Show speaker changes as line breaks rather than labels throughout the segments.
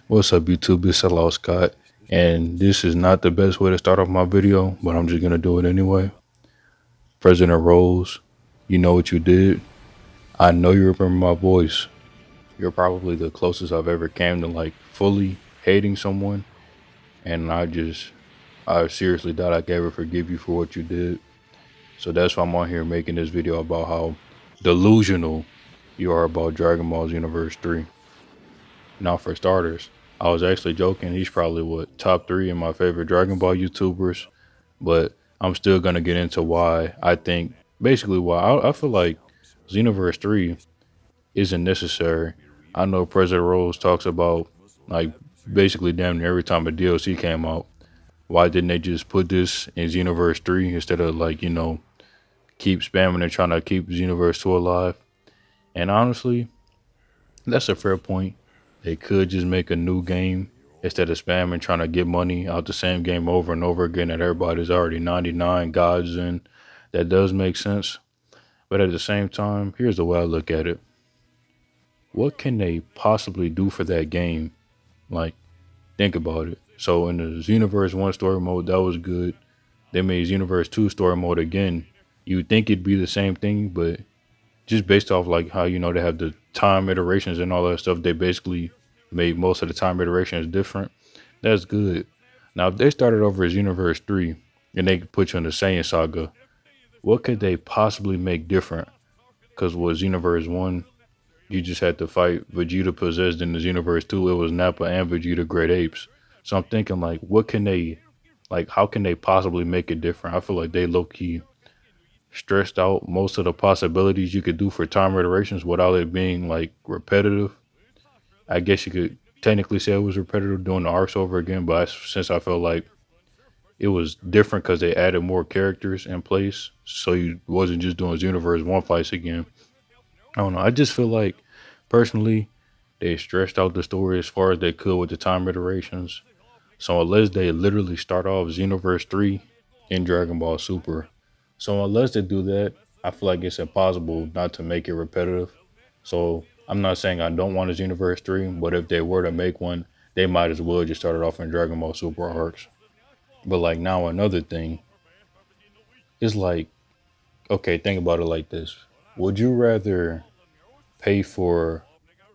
What's up, YouTube? It's Hello Scott, and this is not the best way to start off my video, but I'm just gonna do it anyway. President Rose, you know what you did. I know you remember my voice. You're probably the closest I've ever came to like fully hating someone, and I seriously doubt I could ever forgive you for what you did. So that's why I'm on here making this video about how delusional you are about Dragon Ball Xenoverse 3. Now, for starters, I was actually joking. He's probably what top three in my favorite Dragon Ball YouTubers, but I'm still gonna get into why I think basically why I feel like Xenoverse 3 isn't necessary. I know President Rose talks about like basically damn near every time a DLC came out. Why didn't they just put this in Xenoverse 3 instead of like, keep spamming and trying to keep Xenoverse 2 alive? And honestly, that's a fair point. They could just make a new game instead of spamming trying to get money out the same game over and over again that everybody's already 99 gods in. That does make sense. But at the same time, here's the way I look at it. What can they possibly do for that game? Like, think about it. So in the Xenoverse 1 story mode, that was good. They made Xenoverse 2 story mode again. You'd think it'd be the same thing, but just based off like how they have the time iterations and all that stuff, they basically made most of the time iterations different. That's good. Now if they started over as Universe 3 and they could put you in the Saiyan saga, what could they possibly make different? Because was Universe 1, you just had to fight Vegeta possessed. In the Universe 2, it was Nappa and Vegeta great apes. So I'm thinking like how can they possibly make it different? I feel like they low key stressed out most of the possibilities you could do for time iterations without it being like repetitive. I guess you could technically say it was repetitive doing the arcs over again, but since I felt like it was different because they added more characters in place, so you wasn't just doing Universe one fights again. I don't know. I just feel like personally they stretched out the story as far as they could with the time iterations. So unless they literally start off Xenoverse 3 in Dragon Ball Super. So unless they do that, I feel like it's impossible not to make it repetitive. So I'm not saying I don't want a Xenoverse 3, but if they were to make one, they might as well just start it off in Dragon Ball Super arcs. But like now another thing is like, okay, think about it like this. Would you rather pay for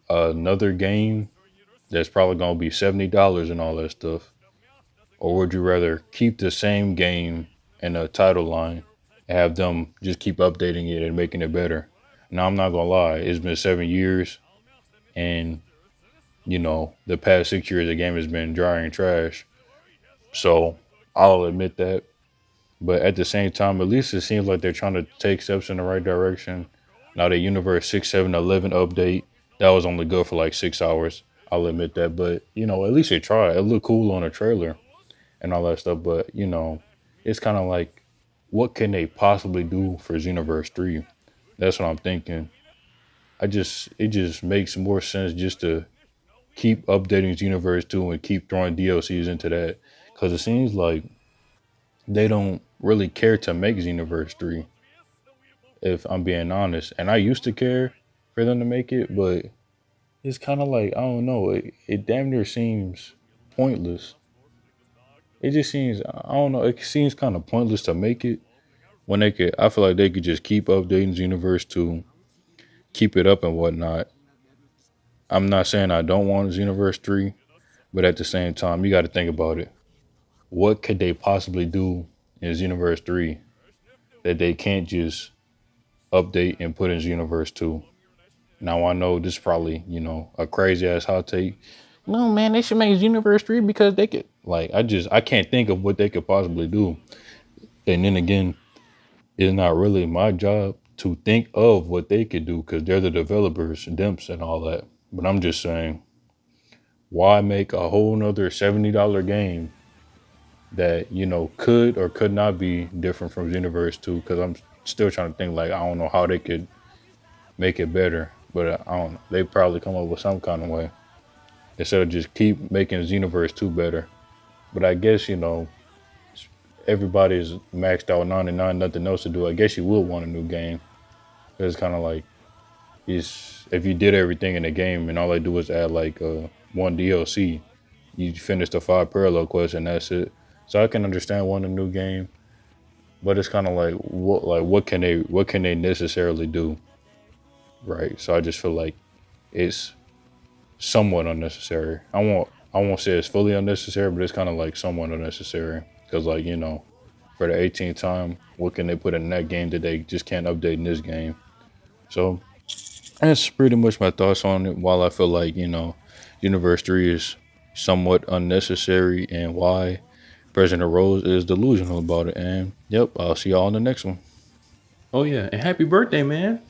another game that's probably gonna be $70 and all that stuff? Or would you rather keep the same game and a title line and have them just keep updating it and making it better? Now, I'm not gonna lie, it's been 7 years, and the past 6 years the game has been dry and trash. So I'll admit that. But at the same time, at least it seems like they're trying to take steps in the right direction. Now the Universe 6, 7, 11 update, that was only good for like 6 hours. I'll admit that. But at least they tried. It looked cool on a trailer and all that stuff. But it's kind of like, what can they possibly do for Xenoverse 3? That's what I'm thinking. It just makes more sense just to keep updating Xenoverse 2 and keep throwing DLCs into that, because it seems like they don't really care to make Xenoverse 3. If I'm being honest, and I used to care for them to make it, but it's kind of like I don't know. It damn near seems pointless. It just seems I don't know. It seems kind of pointless to make it when they could. I feel like they could just keep updating the universe to keep it up and whatnot. I'm not saying I don't want Xenoverse 3, but at the same time, you got to think about it. What could they possibly do in Xenoverse 3 that they can't just update and put in Xenoverse 2? Now I know this is probably, a crazy ass hot take. No man, they should make Xenoverse 3 because they could I can't think of what they could possibly do. And then again, it's not really my job to think of what they could do because they're the developers, dimps and all that. But I'm just saying, why make a whole nother $70 game that, could or could not be different from Xenoverse 2? Because I'm still trying to think, like, I don't know how they could make it better. But I don't know. They probably come up with some kind of way instead of just keep making Xenoverse 2 better. But I guess, everybody's maxed out 99, nothing else to do. I guess you would want a new game. It's kind of like, if you did everything in the game and all they do is add like one DLC. You finish the 5 parallel quests and that's it. So I can understand wanting a new game, but it's kind of what can they necessarily do, right? So I just feel like it's somewhat unnecessary. I won't say it's fully unnecessary, but it's kind of like somewhat unnecessary because like for the 18th time, what can they put in that game that they just can't update in this game? So that's pretty much my thoughts on it. While I feel like Universe 3 is somewhat unnecessary, and why President Rose is delusional about it. And yep, I'll see y'all in the next one.
Oh yeah, and happy birthday, man.